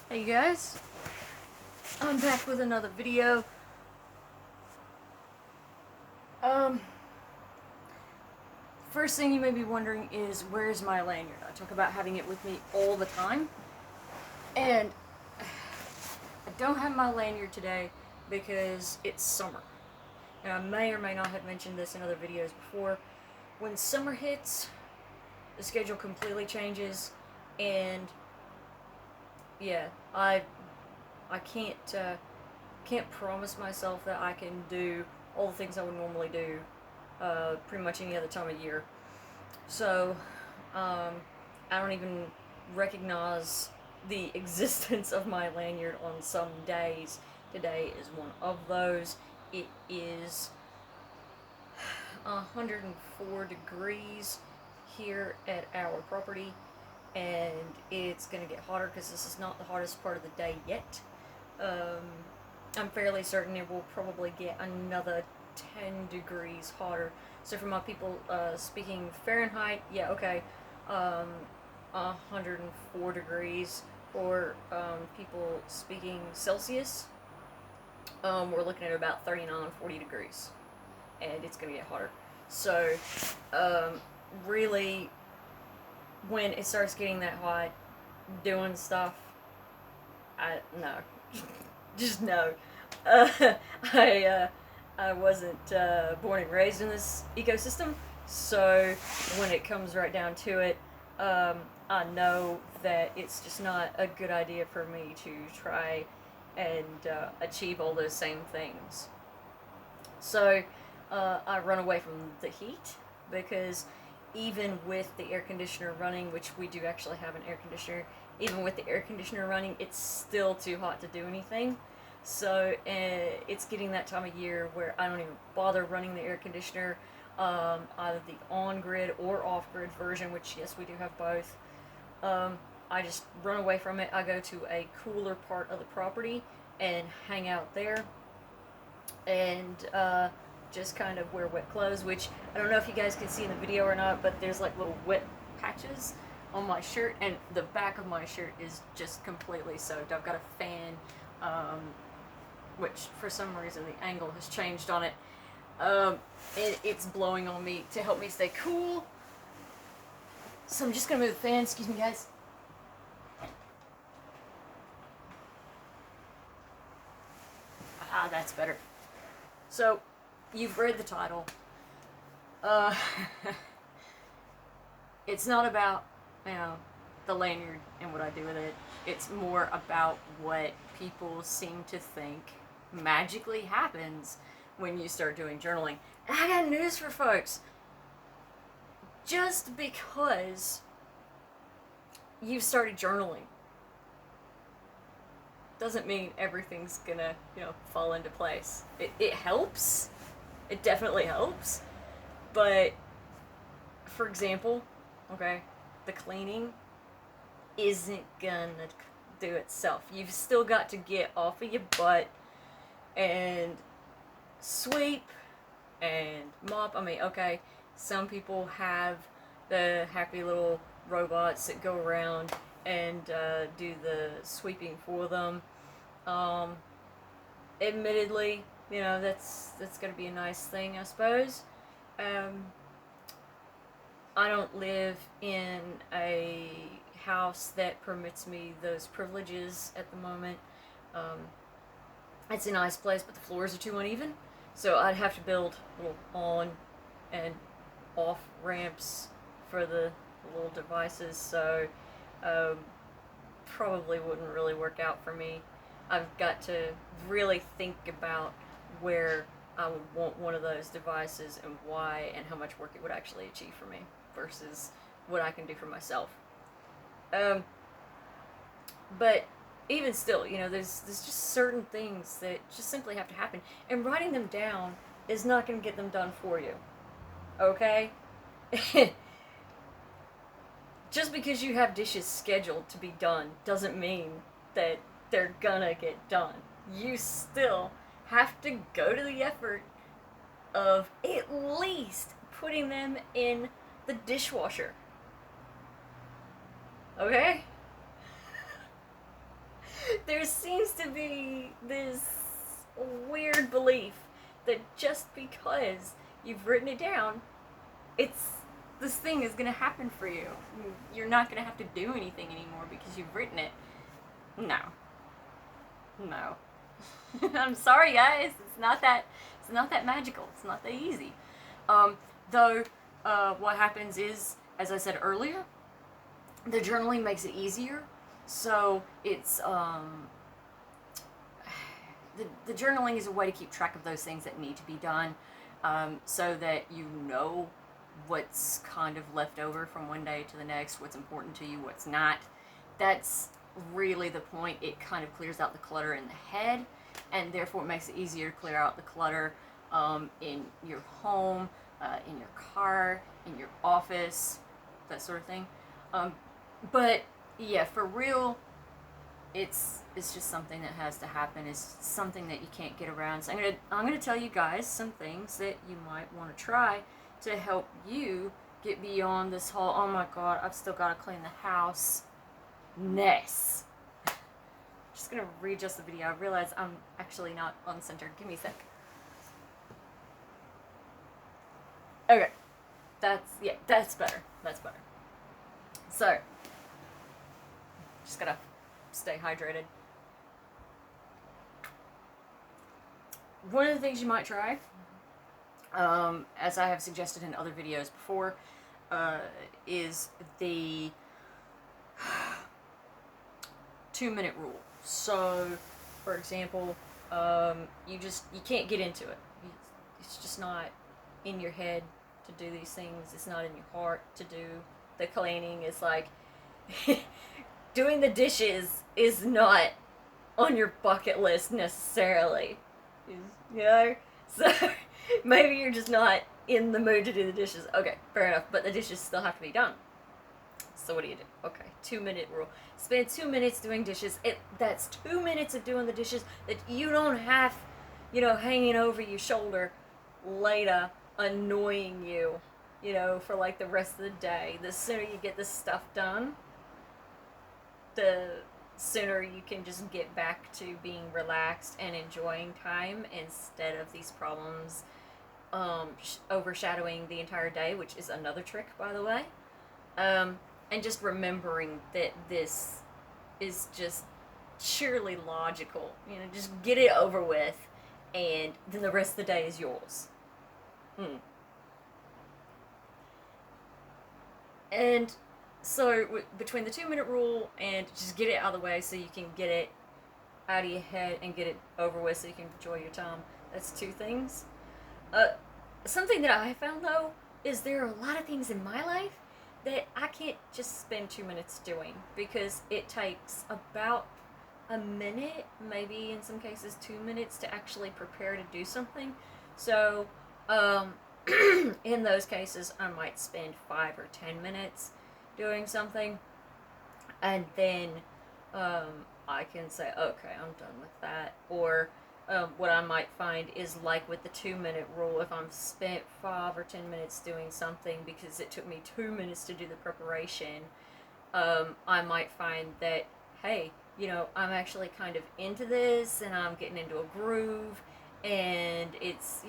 Hey you guys, I'm back with another video. Um, First thing you may be wondering is where's my lanyard? I talk about having it with me all the time, and I don't have my lanyard today because it's summer. And I may or may not have mentioned this in other videos before. When summer hits, the schedule completely changes, and yeah, I can't promise myself that I can do all the things I would normally do pretty much any other time of year. So, I don't even recognize the existence of my lanyard on some days. Today is one of those. It is 104 degrees here at our property, and it's gonna get hotter because this is not the hottest part of the day yet. Um, I'm fairly certain it will probably get another 10 degrees hotter. So for my people speaking Fahrenheit, yeah, okay, 104 degrees. For people speaking Celsius, we're looking at about 39, 40 degrees, and it's gonna get hotter. So, really, when it starts getting that hot, doing stuff, no, just no. Uh, I uh, I wasn't born and raised in this ecosystem, so when it comes right down to it, I know that it's just not a good idea for me to try and achieve all those same things. So I run away from the heat because even with the air conditioner running, which we do actually have an air conditioner, even with the air conditioner running, it's still too hot to do anything. So it's getting that time of year where I don't even bother running the air conditioner, either the on-grid or off-grid version, which yes, we do have both. I just run away from it. I go to a cooler part of the property and hang out there, and just kind of wear wet clothes, which I don't know if you guys can see in the video or not, but there's like little wet patches on my shirt, and the back of my shirt is just completely soaked. I've got a fan, which for some reason the angle has changed on it, and it's blowing on me to help me stay cool. So I'm just gonna move the fan. Excuse me, guys. Ah, that's better. So, you've read the title. Uh, it's not about, you know, the lanyard and what I do with it. It's more about what people seem to think magically happens when you start doing journaling. And I got news for folks. Just because you've started journaling doesn't mean everything's gonna, fall into place. It helps. It definitely helps. But, for example, okay, the cleaning isn't gonna do itself. You've still got to get off of your butt and sweep and mop. I mean, okay, some people have the happy little robots that go around and do the sweeping for them. Um, Admittedly, that's gonna be a nice thing, I suppose. Um, I don't live in a house that permits me those privileges at the moment. Um, it's a nice place, but the floors are too uneven, so I'd have to build little on and off ramps for the little devices. So um, probably wouldn't really work out for me. I've got to really think about where I would want one of those devices and why and how much work it would actually achieve for me versus what I can do for myself. Um, but even still, there's just certain things that just simply have to happen, and writing them down is not going to get them done for you. Okay? Just because you have dishes scheduled to be done doesn't mean that they're gonna get done. You still have to go to the effort of at least putting them in the dishwasher. Okay? there seems to be this weird belief that just because you've written it down, this thing is gonna happen for you. You're not gonna have to do anything anymore because you've written it. No. No. I'm sorry, guys. It's not that magical. It's not that easy. Though, what happens is, as I said earlier, the journaling makes it easier. So it's the journaling is a way to keep track of those things that need to be done, so that you know what's kind of left over from one day to the next, what's important to you, what's not. That's really the point. It kind of clears out the clutter in the head, and therefore it makes it easier to clear out the clutter in your home, in your car, in your office, that sort of thing. But yeah, for real, it's just something that has to happen. It's something that you can't get around. So I'm gonna tell you guys some things that you might want to try to help you get beyond this whole, oh my god, I've still got to clean the house ness. Just gonna readjust the video. I realize I'm actually not on center. Give me a sec. Okay, that's better. That's better. So, just gotta stay hydrated. One of the things you might try, as I have suggested in other videos before, is the 2-minute rule. So, for example, you can't get into it. It's just not in your head to do these things. It's not in your heart to do the cleaning. It's like doing the dishes is not on your bucket list necessarily. You know? So maybe you're just not in the mood to do the dishes. Okay, fair enough. But the dishes still have to be done. So what do you do? Okay, 2-minute rule. Spend 2 minutes doing dishes. That's 2 minutes of doing the dishes that you don't have, hanging over your shoulder later, annoying you, for like the rest of the day. The sooner you get this stuff done, the sooner you can just get back to being relaxed and enjoying time instead of these problems overshadowing the entire day, which is another trick, by the way. And just remembering that this is just sheerly logical. Just get it over with, and then the rest of the day is yours. And so between the 2-minute rule and just get it out of the way so you can get it out of your head and get it over with so you can enjoy your time, that's 2 things. Something that I found, though, is there are a lot of things in my life that I can't just spend 2 minutes doing, because it takes about a minute, maybe in some cases 2 minutes, to actually prepare to do something. So in those cases I might spend 5 or 10 minutes doing something, and then I can say, okay, I'm done with that. Or what I might find is, like with the 2-minute rule, if I'm spent 5 or 10 minutes doing something because it took me 2 minutes to do the preparation, I might find that, hey, I'm actually kind of into this, and I'm getting into a groove, and it's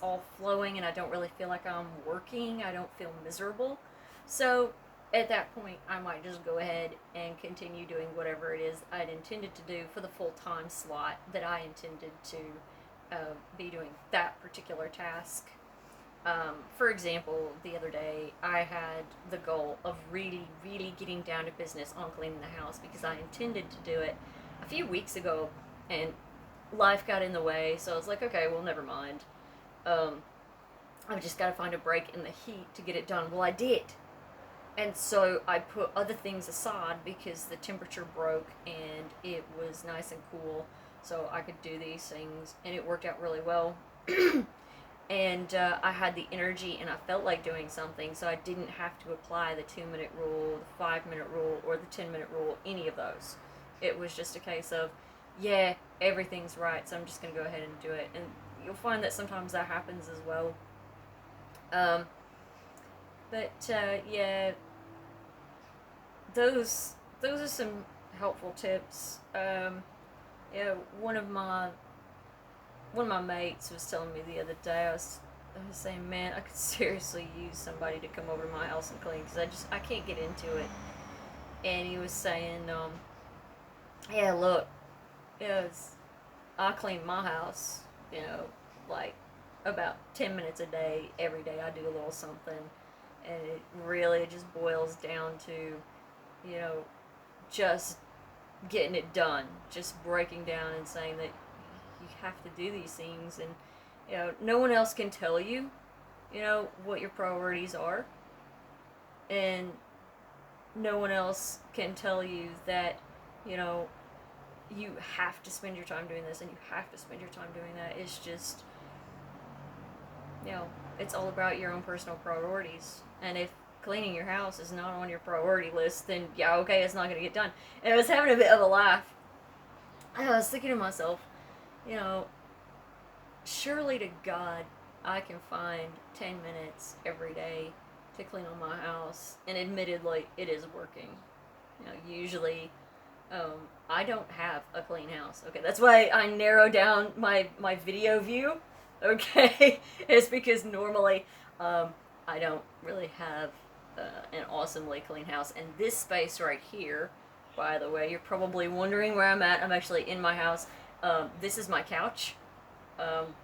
all flowing, and I don't really feel like I'm working. I don't feel miserable. So at that point, I might just go ahead and continue doing whatever it is I'd intended to do for the full time slot that I intended to be doing that particular task. For example, the other day, I had the goal of really, really getting down to business on cleaning the house, because I intended to do it a few weeks ago, and life got in the way, so I was like, okay, well, never mind. I've just got to find a break in the heat to get it done. Well, I did. And so I put other things aside because the temperature broke and it was nice and cool, so I could do these things, and it worked out really well. And I had the energy and I felt like doing something, so I didn't have to apply the 2-minute rule, the 5-minute rule, or the 10-minute rule, any of those. It was just a case of, yeah, everything's right, so I'm just going to go ahead and do it. And you'll find that sometimes that happens as well. Yeah, those are some helpful tips. Yeah, one of my mates was telling me the other day. I was saying, man, I could seriously use somebody to come over to my house and clean because I can't get into it. And he was saying, yeah, look, yes, I clean my house, you know, like about 10 minutes a day, every day. I do a little something, and it really just boils down to, you know, just getting it done, just breaking down and saying that you have to do these things, and you know, no one else can tell you, you know, what your priorities are, and no one else can tell you that, you know, you have to spend your time doing this and you have to spend your time doing that. It's just, you know, it's all about your own personal priorities. And if cleaning your house is not on your priority list, then yeah, okay, it's not going to get done. And I was having a bit of a laugh. I was thinking to myself, you know, surely to God, I can find 10 minutes every day to clean on my house. And admittedly, it is working. You know, usually I don't have a clean house. Okay, that's why I narrow down my video view. Okay, it's because normally I don't really have an awesomely clean house. And this space right here, by the way, you're probably wondering where I'm at. I'm actually in my house. This is my couch. Um,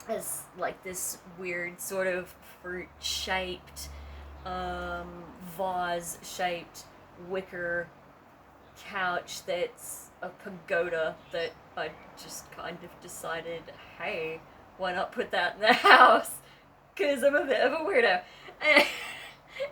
has like this weird sort of fruit shaped, um, vase shaped wicker couch that's a pagoda that I just kind of decided, hey, why not put that in the house? Because I'm a bit of a weirdo.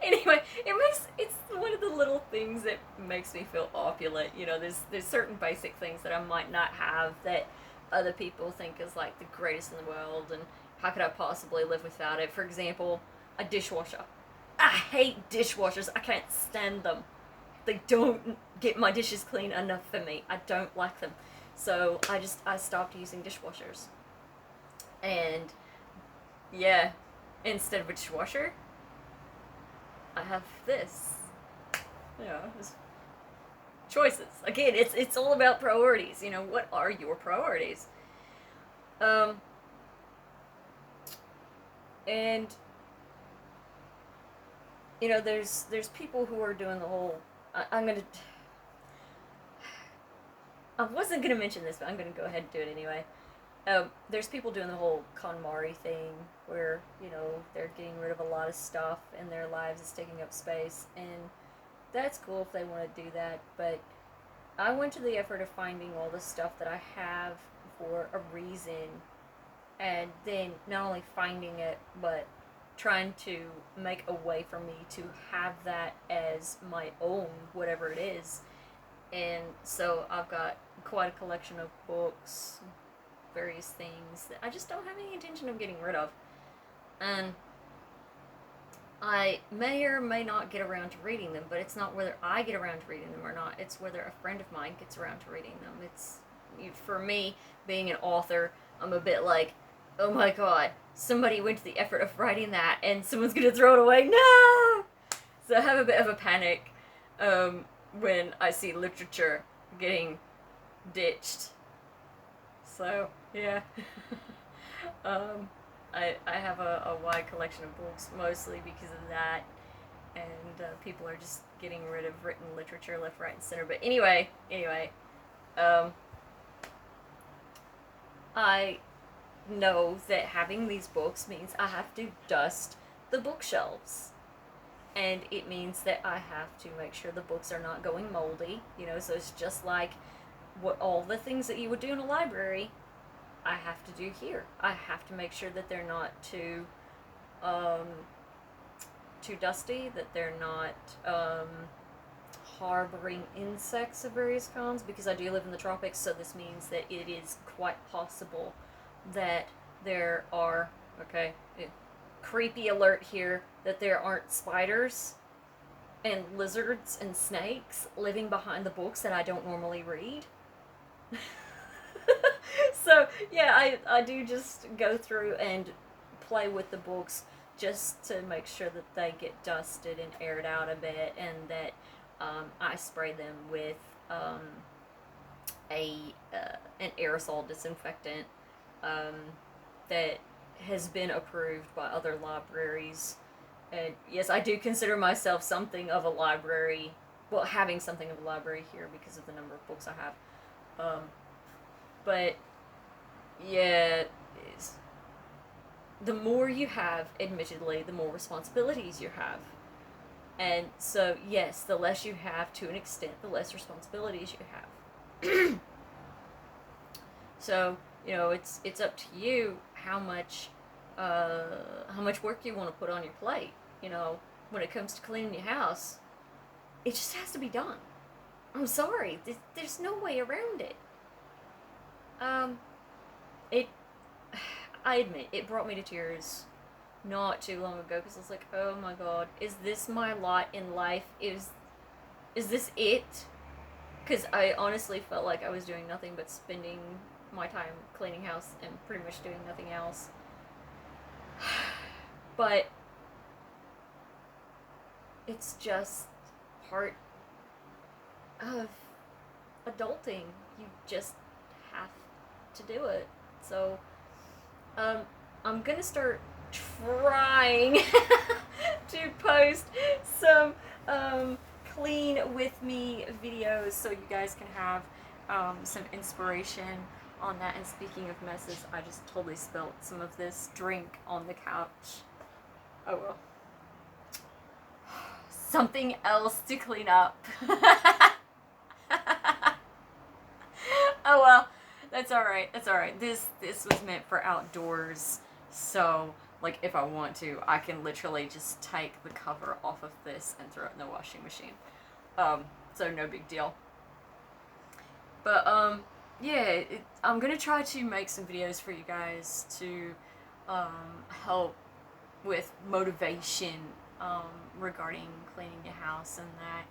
Anyway, it's one of the little things that makes me feel opulent. You know, there's certain basic things that I might not have that other people think is like the greatest in the world, and how could I possibly live without it? For example, a dishwasher. I hate dishwashers. I can't stand them. They don't get my dishes clean enough for me. I don't like them. So I stopped using dishwashers. And yeah, instead of a dishwasher, I have this. You know, choices. Again, it's all about priorities. You know, what are your priorities? Um and you know, there's people who are doing the whole I'm gonna I wasn't gonna mention this, but I'm gonna go ahead and do it anyway. There's people doing the whole Konmari thing where, you know, they're getting rid of a lot of stuff in their lives that's taking up space, and that's cool if they want to do that, but I went to the effort of finding all the stuff that I have for a reason, and then not only finding it, but trying to make a way for me to have that as my own, whatever it is. And so I've got quite a collection of books, various things that I just don't have any intention of getting rid of. And I may or may not get around to reading them, but it's not whether I get around to reading them or not. It's whether a friend of mine gets around to reading them. It's, for me, being an author, I'm a bit like, oh my god, somebody went to the effort of writing that and someone's gonna throw it away. No! So I have a bit of a panic when I see literature getting ditched. So, yeah. um, I have a wide collection of books, mostly because of that, and people are just getting rid of written literature left, right, and center. But anyway, um, I know that having these books means I have to dust the bookshelves. And it means that I have to make sure the books are not going moldy, you know, so it's just like what all the things that you would do in a library, I have to do here. I have to make sure that they're not um, too dusty, that they're not harboring insects of various kinds, because I do live in the tropics, so this means that it is quite possible that there are, okay, creepy alert here, that there aren't spiders and lizards and snakes living behind the books that I don't normally read. So yeah, I do just go through and play with the books just to make sure that they get dusted and aired out a bit, and that I spray them with an aerosol disinfectant that has been approved by other libraries. And yes, I do consider myself something of a library. Well, having something of a library here because of the number of books I have. But yeah, the more you have, admittedly, the more responsibilities you have. And so, yes, the less you have, to an extent, the less responsibilities you have. So, you know, it's up to you how much work you want to put on your plate. You know, when it comes to cleaning your house, it just has to be done. I'm sorry, there's no way around it. It, I admit, it brought me to tears not too long ago because I was like, oh my god, is this my lot in life? Is this it? Because I honestly felt like I was doing nothing but spending my time cleaning house and pretty much doing nothing else. But it's just part of adulting. You just have to do it. So, I'm gonna start trying to post some clean with me videos so you guys can have some inspiration on that. And speaking of messes, I just totally spilled some of this drink on the couch. Oh well. Something else to clean up. Oh well, that's alright, that's alright. This was meant for outdoors, so like if I want to, I can literally just take the cover off of this and throw it in the washing machine. So no big deal. But yeah, I'm gonna try to make some videos for you guys to help with motivation regarding cleaning your house and that.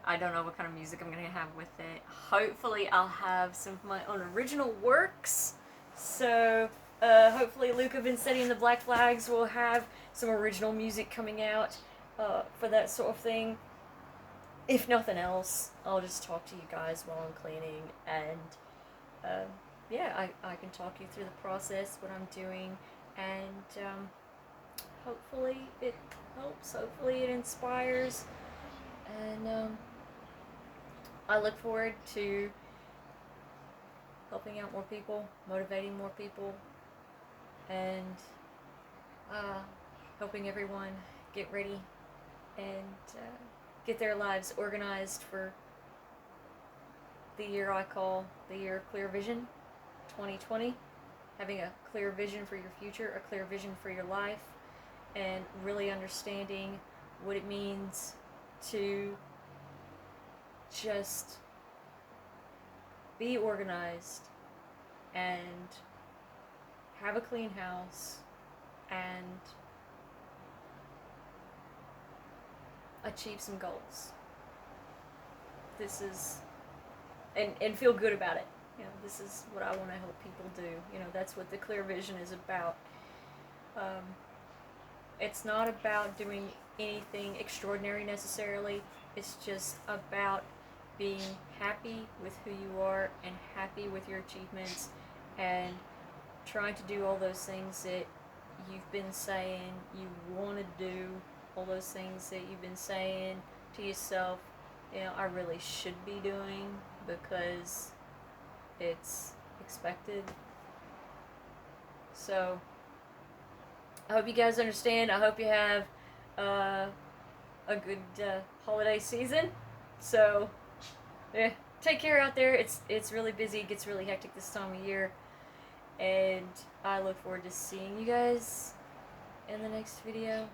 I don't know what kind of music I'm gonna have with it. Hopefully I'll have some of my own original works. So hopefully Luca, Vencetti, and the Black Flags will have some original music coming out for that sort of thing. If nothing else, I'll just talk to you guys while I'm cleaning, and yeah, I can talk you through the process, what I'm doing, and hopefully it helps, hopefully it inspires, and I look forward to helping out more people, motivating more people, and helping everyone get ready and get their lives organized for the year I call the year of clear vision, 2020. Having a clear vision for your future, a clear vision for your life, and really understanding what it means to just be organized and have a clean house and achieve some goals. This is, and feel good about it. You know, this is what I want to help people do. You know, that's what the clear vision is about. It's not about doing anything extraordinary necessarily. It's just about being happy with who you are and happy with your achievements and trying to do all those things that you've been saying you want to do, all those things that you've been saying to yourself, you know, I really should be doing because it's expected. So I hope you guys understand. I hope you have a good holiday season. So yeah, take care out there. It's really busy. It gets really hectic this time of year, and I look forward to seeing you guys in the next video.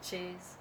Cheers.